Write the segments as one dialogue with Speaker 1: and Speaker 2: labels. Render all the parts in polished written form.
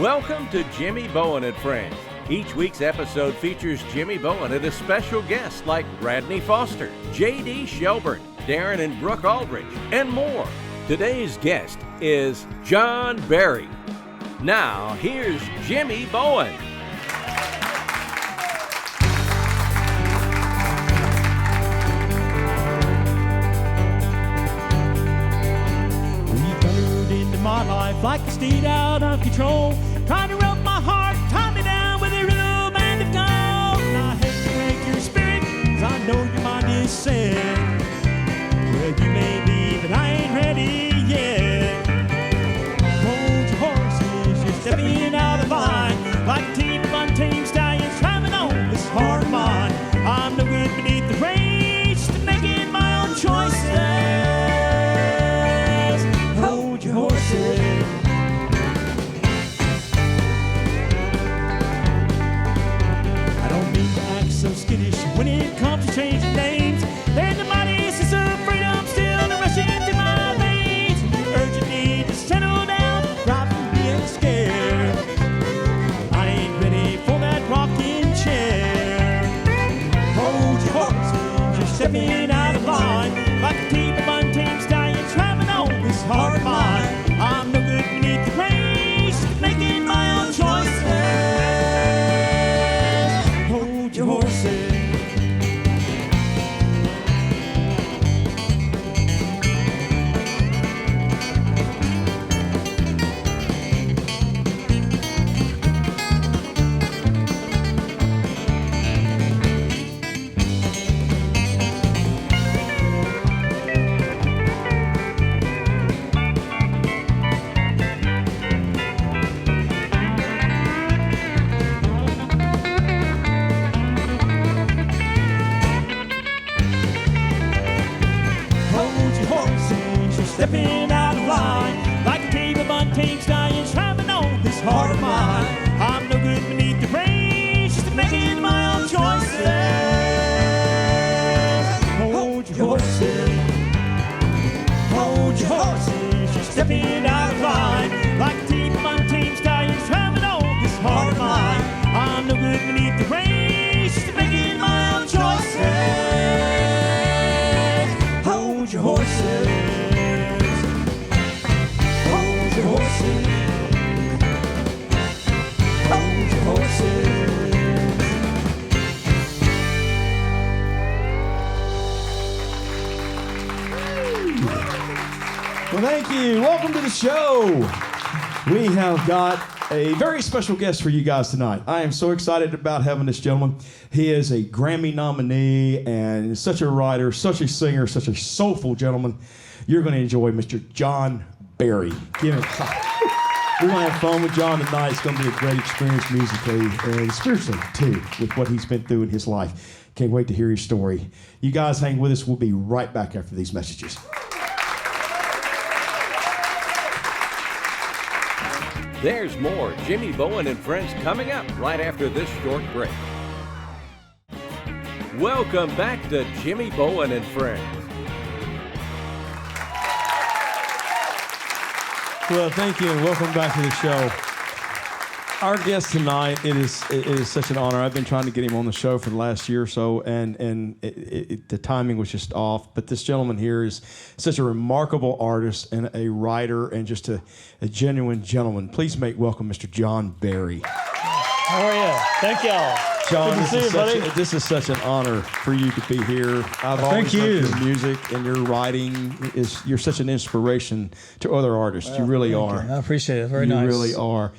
Speaker 1: Welcome to Jimmy Bowen and Friends. Each week's episode features Jimmy Bowen and a special guest like Radney Foster, J.D. Shelburne, Darren and Brooke Aldrich, and more. Today's guest is John Berry. Now, here's Jimmy Bowen.
Speaker 2: You thundered into my life like a steed out of control, trying to rub my heart, tie me down with a rhythm and a gold. And I hate to break your spirit, 'cause I know your mind is set. Well, you may be, but I ain't ready yet. Hold your horses, you're stepping out of line, like a team of untamed stallions traveling on this hard line. I'm no good beneath the reins, to making my own choices. Hold your horses. I don't mean to act so skittish when it comes to changing names. There's a mighty sense of freedom still rushing through my veins. The urgent need to settle down, right from being scared. I ain't ready for that rocking chair. Hold your horses, you're stepping out of line, like a team of untamed stallions traveling on this hard line. I'm no good beneath the reins, making my own choices. Hold your horses. Hold your horses, you're stepping out of line, like a team of untamed stallions traveling on this heart of mine. I'm no good beneath the reins, just making my own choices. Hold your horses, hold your horses, you're stepping out of line, like a team of untamed stallions traveling on this heart of mine. I'm no good beneath the reins, just making my own choices. Hold your horses. Hold your horses. Hold your horses.
Speaker 3: Well, thank you. Welcome to the show. We have got a very special guest for you guys tonight. I am so excited about having this gentleman. He is a Grammy nominee and such a writer, such a singer, such a soulful gentleman. You're going to enjoy Mr. John Berry. Give it. We're going to have fun with John tonight. It's going to be a great experience musically and spiritually, too, with what he's been through in his life. Can't wait to hear his story. You guys hang with us. We'll be right back after these messages.
Speaker 1: There's more Jimmy Bowen and Friends coming up right after this short break. Welcome back to Jimmy Bowen and Friends.
Speaker 3: Well, thank you, and welcome back to the show. Our guest tonight, it is such an honor. I've been trying to get him on the show for the last year or so, and the timing was just off. But this gentleman here is such a remarkable artist and a writer and just a genuine gentleman. Please make welcome Mr. John Berry.
Speaker 4: How are you? Thank y'all.
Speaker 3: John,
Speaker 4: Good to see you, buddy.
Speaker 3: this is such an honor for you to be here. I've always loved your music and your writing. You're such an inspiration to other artists. You really are.
Speaker 4: I appreciate it. Very nice.
Speaker 3: You really are.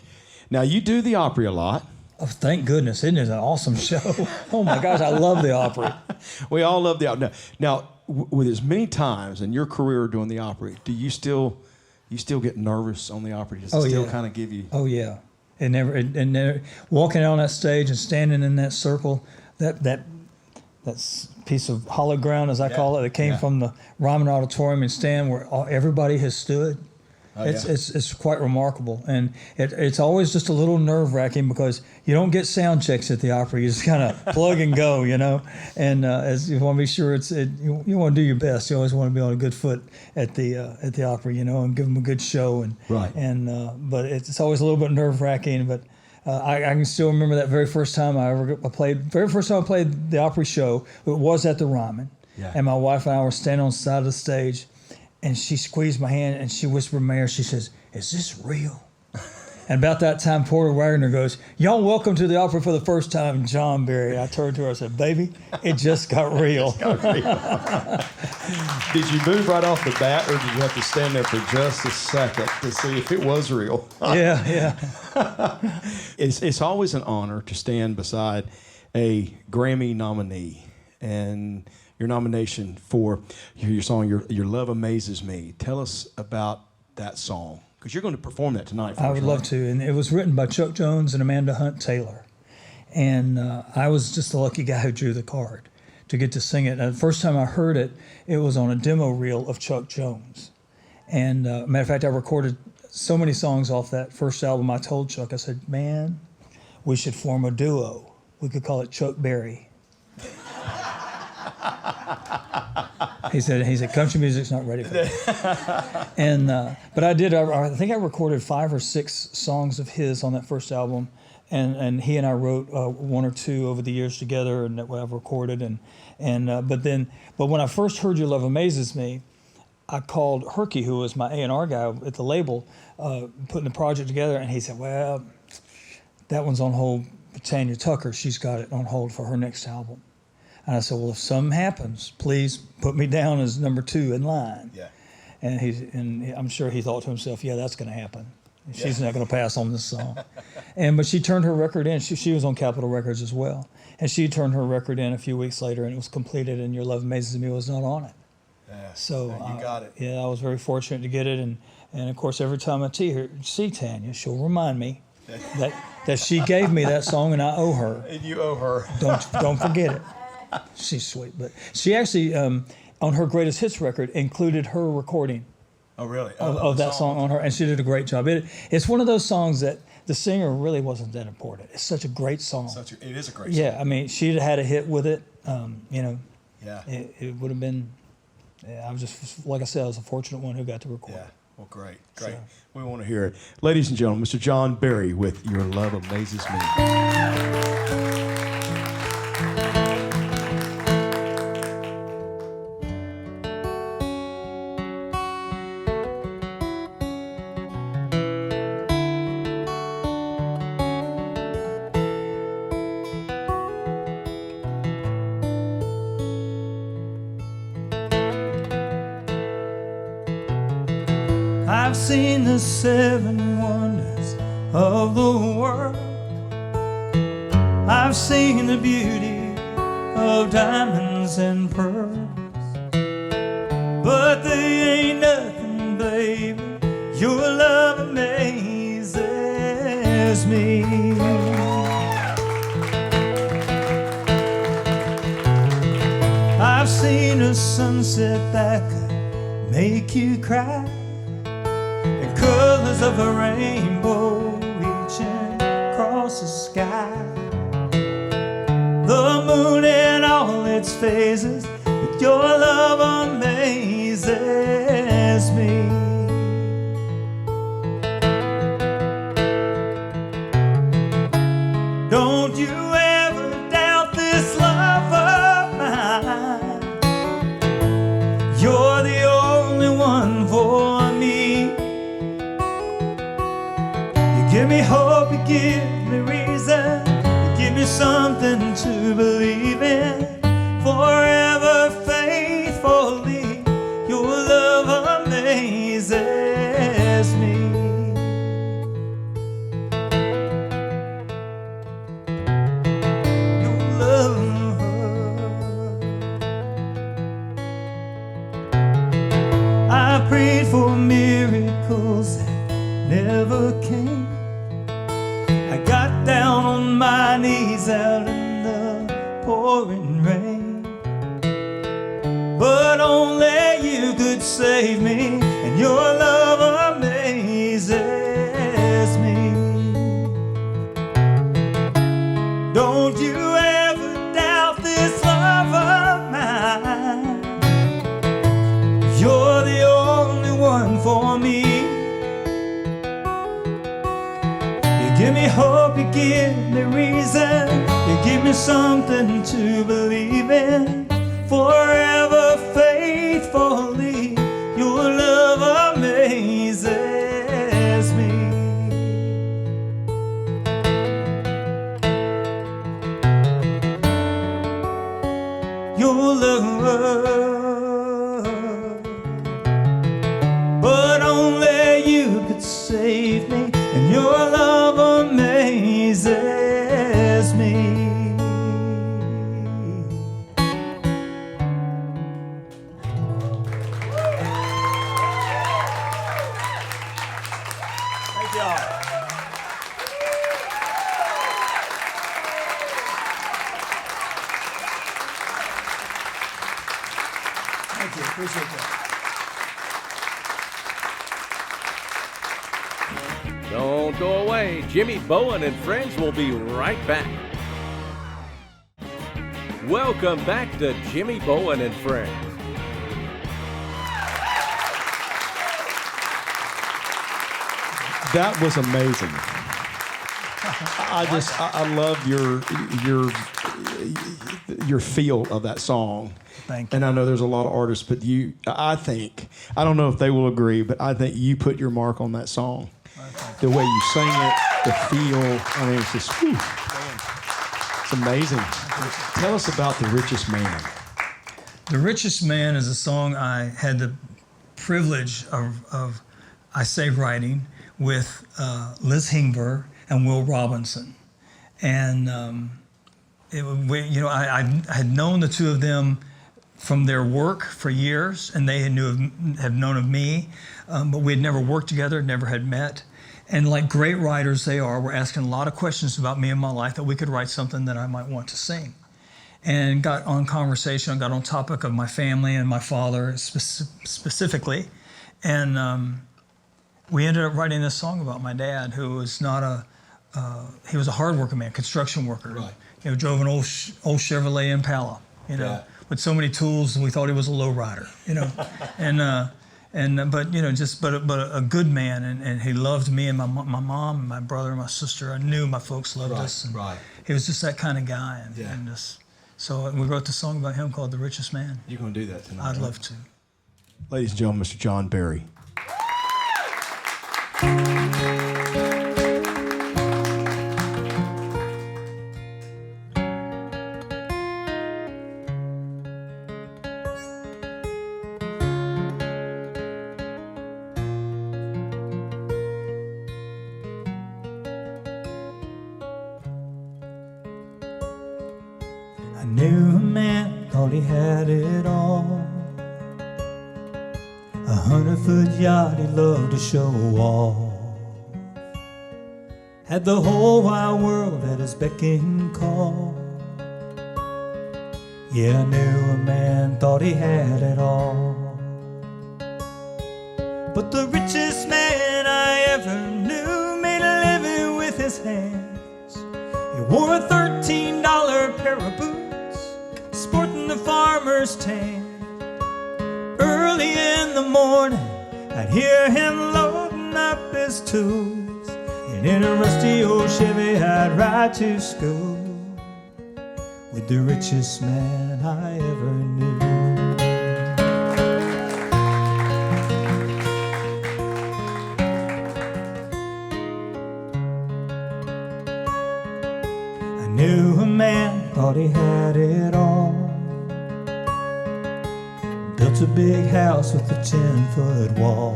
Speaker 3: Now, you do the Opry a lot.
Speaker 4: Oh, thank goodness. Isn't it an awesome show? Oh, my gosh, I love the Opry.
Speaker 3: We all love the Opry. Now, with as many times in your career doing the Opry, do you still get nervous on the Opry? Does it still kind of give you...
Speaker 4: Oh, yeah. And never walking on that stage and standing in that circle, that piece of hollow ground, as I call it, that came from the Ryman Auditorium and stand where everybody has stood. It's quite remarkable, and it's always just a little nerve-wracking because you don't get sound checks at the opera. You just kind of plug and go, And as you want to be sure you want to do your best. You always want to be on a good foot at the opera, and give them a good show. And
Speaker 3: right.
Speaker 4: And but it's always a little bit nerve-wracking. But I can still remember that very first time I played the Opry show. It was at the Ryman, and my wife and I were standing on the side of the stage. And she squeezed my hand and she whispered in my ear, she says, "Is this real?" And about that time, Porter Wagoner goes, "Y'all welcome to the opera for the first time, John Barry." I turned to her, I said, "Baby, it just got real."
Speaker 3: Did you move right off the bat, or did you have to stand there for just a second to see if it was real?
Speaker 4: Yeah.
Speaker 3: It's always an honor to stand beside a Grammy nominee. And your nomination for your song, Your Love Amazes Me. Tell us about that song, because you're going to perform that tonight.
Speaker 4: I would love to. And it was written by Chuck Jones and Amanda Hunt Taylor. And I was just the lucky guy who drew the card to get to sing it. And the first time I heard it, it was on a demo reel of Chuck Jones. And matter of fact, I recorded so many songs off that first album. I told Chuck, I said, "Man, we should form a duo. We could call it Chuck Berry." He said, "Country music's not ready for that." And but I did. I think I recorded 5 or 6 songs of his on that first album, and he and I wrote 1 or 2 over the years together, and that I've recorded. But when I first heard "Your Love Amazes Me," I called Herky, who was my A&R guy at the label, putting the project together, and he said, "Well, that one's on hold. Tanya Tucker, she's got it on hold for her next album." And I said, "Well, if something happens, please put me down as number 2 in line."
Speaker 3: Yeah.
Speaker 4: And I'm sure he thought to himself, "Yeah, that's going to happen. She's not going to pass on this song." But she turned her record in. She was on Capitol Records as well. And she turned her record in a few weeks later, and it was completed, and Your Love Amazes Me was not on it.
Speaker 3: Yeah.
Speaker 4: So
Speaker 3: you got it.
Speaker 4: Yeah, I was very fortunate to get it. And of course, every time I see Tanya, she'll remind me that she gave me that song, and I owe her.
Speaker 3: And you owe her.
Speaker 4: Don't forget it. She's sweet, but she actually on her greatest hits record included her recording.
Speaker 3: Oh, really?
Speaker 4: Of that song on her, and she did a great job. It's one of those songs that the singer really wasn't that important. It's such a great song.
Speaker 3: It is a great song.
Speaker 4: Yeah, I mean, she'd had a hit with it.
Speaker 3: Yeah.
Speaker 4: It would have been. I was just, like I said, I was a fortunate one who got to record.
Speaker 3: Yeah. Well, great. So, we want to hear it, ladies and gentlemen. Mr. John Barry with "Your Love Amazes Me."
Speaker 2: I've seen the 7 wonders of the world. I've seen the beauty of diamonds and pearls, but they ain't nothing, baby. Your love amazes me. I've seen a sunset that could make you cry, colors of a rainbow reaching across the sky. The moon in all its phases, but your love amazes me. Don't you ever doubt this love of mine. You're the only one for me. Give me hope, you give me reason, you give me something to believe in. Forever faithfully, your love amazes me. Your love. I prayed for miracles that never came. I got down on my knees out in the pouring rain, but only you could save me, and your love amazes give me hope, you give me reason, you give me something to believe in. Forever faithfully, your love amazes me. Your love, but only you could save me, and your love amazes me. Thank y'all. Thank you. Appreciate that.
Speaker 1: Don't go away. Jimmy Bowen and Friends will be right back. Welcome back to Jimmy Bowen and Friends.
Speaker 3: That was amazing. I love your feel of that song.
Speaker 4: Thank you.
Speaker 3: And I know there's a lot of artists, but I don't know if they will agree, but I think you put your mark on that song. The way you sing it, the feel, I mean, it's just, whew. It's amazing. Tell us about The Richest Man.
Speaker 4: The Richest Man is a song I had the privilege of writing with Liz Hingber and Will Robinson. And I had known the two of them from their work for years, and they have known of me, but we had never worked together, never had met. And like great writers they are, were asking a lot of questions about me and my life that we could write something that I might want to sing. And got on conversation, got on topic of my family and my father specifically. And we ended up writing this song about my dad, who was he was a hard-working man, construction worker.
Speaker 3: Right.
Speaker 4: Drove an old Chevrolet Impala,
Speaker 3: Yeah.
Speaker 4: with so many tools, we thought he was a lowrider, but a good man, and he loved me and my mom and my brother and my sister. I knew my folks loved us. And
Speaker 3: right.
Speaker 4: He was just that kind of guy,
Speaker 3: Yeah.
Speaker 4: so we wrote the song about him called "The Richest Man."
Speaker 3: You're going to do that tonight.
Speaker 4: I'd love to.
Speaker 3: Ladies and gentlemen, Mr. John Barry.
Speaker 2: I knew a man, thought he had it all. 100-foot yacht he loved to show off. Had the whole wide world at his beck and call. Yeah, I knew a man, thought he had it all. But the richest man I ever knew made a living with his hands. He wore a $13 pair of boots, sporting the farmer's tan. Early in the morning, I'd hear him loading up his tools, and in a rusty old Chevy I'd ride to school with the richest man I ever knew. I knew a man, thought he had it all. Built a big house with a 10-foot wall.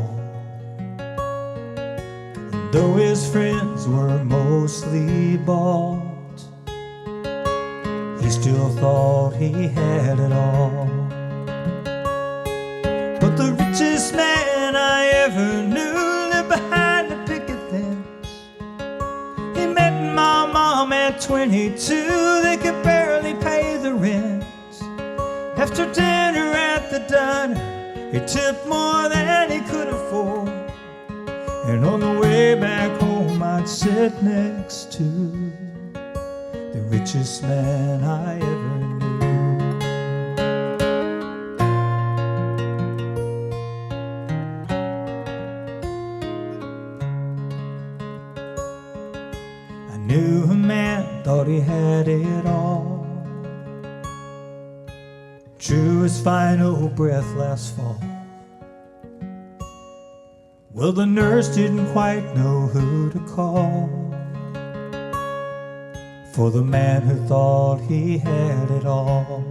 Speaker 2: And though his friends were mostly bought, he still thought he had it all. But the richest man I ever knew lived behind the picket fence. He met my mom at 22, they could barely pay the rent. After dinner at the diner, he tipped more than he could afford. And on the way back home, I'd sit next to the richest man I ever knew. knew a man, thought he had it all. Drew his final breath last fall. Well, the nurse didn't quite know who to call for the man who thought he had it all.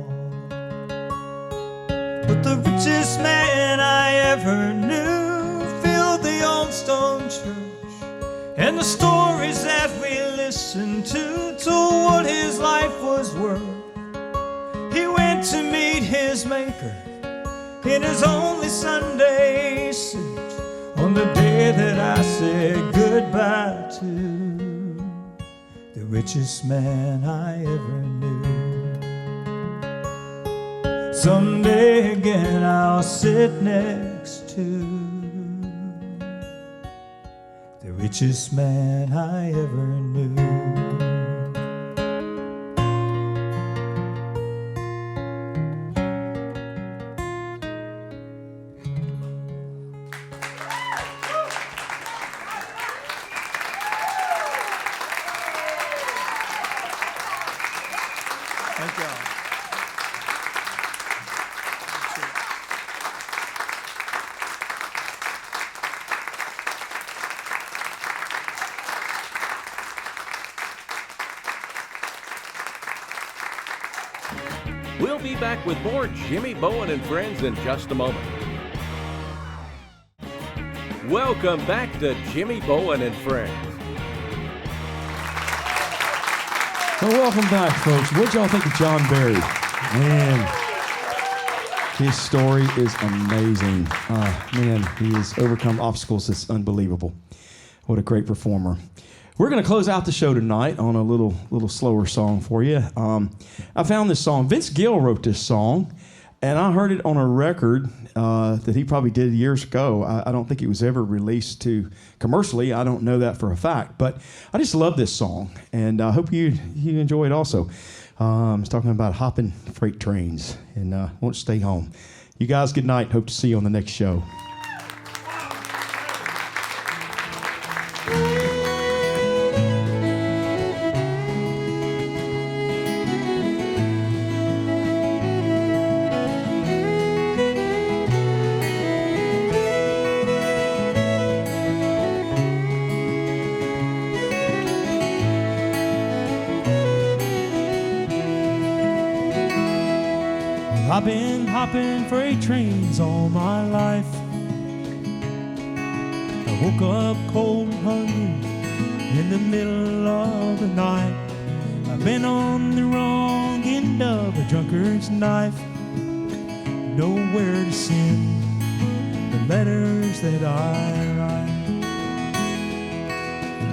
Speaker 2: But the richest man I ever knew filled the old stone church, and the stories that we listened to told what his life was worth. He went to meet his maker in his only Sunday suit on the day that I said goodbye to the richest man I ever knew. Someday again I'll sit next to the richest man I ever knew.
Speaker 4: Thank y'all.
Speaker 1: We'll be back with more Jimmy Bowen and Friends in just a moment. Welcome back to Jimmy Bowen and Friends.
Speaker 3: Well, welcome back, folks. What y'all think of John Berry? Man, his story is amazing. Man, he has overcome obstacles that's unbelievable. What a great performer. We're going to close out the show tonight on a little slower song for you. I found this song. Vince Gill wrote this song, and I heard it on a record that he probably did years ago. I don't think it was ever released to commercially. I don't know that for a fact, but I just love this song, and I hope you enjoy it also. It's talking about hopping freight trains and won't stay home. You guys, good night. Hope to see you on the next show.
Speaker 2: I've been hopping freight trains all my life. I woke up cold and hungry in the middle of the night. I've been on the wrong end of a drunkard's knife. Nowhere to send the letters that I write.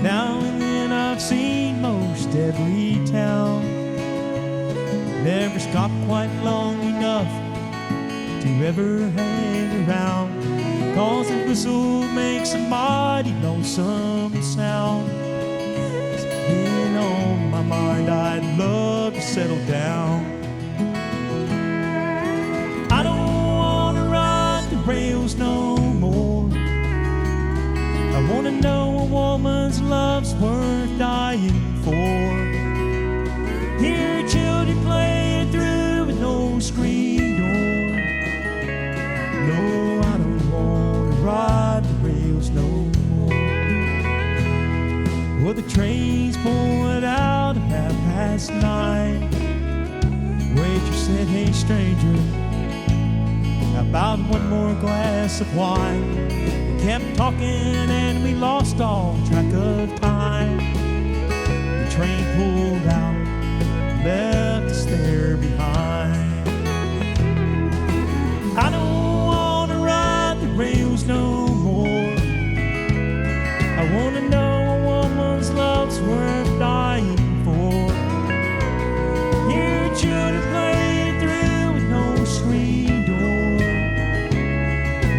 Speaker 2: Now and then I've seen most every town. Never stopped quite long enough to ever hang around, 'cause the whistle makes a mighty lonesome sound. It's been on my mind, I'd love to settle down. I don't want to ride the rails no more. I want to know a woman's love's worth dying for. Hear children playing through with no screen door. No, I don't want to ride the rails no more. Well, the train's pulling out at 9:30. Waitress said, "Hey stranger, how about one more glass of wine?" We kept talking and we lost all track of time. The train pulled out, left us there behind. I don't want to ride the rails no more. I want to know a woman's love's worth dying for. Hear children playing through with no screen door.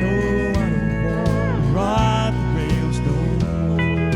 Speaker 2: No, I don't want to ride the rails no more.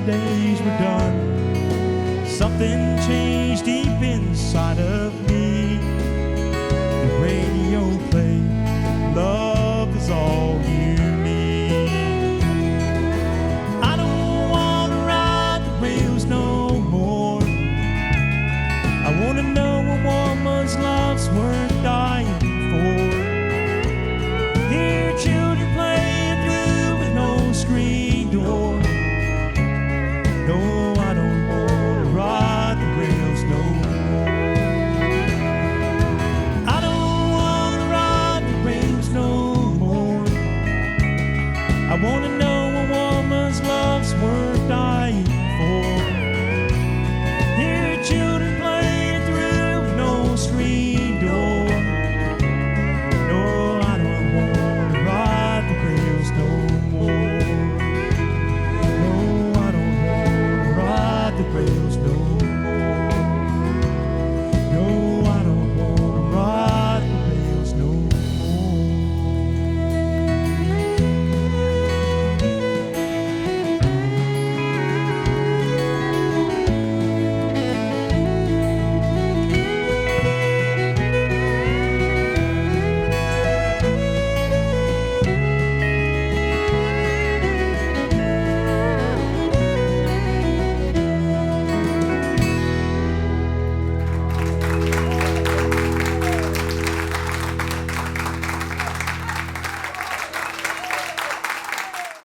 Speaker 2: days were done, something changed deep inside of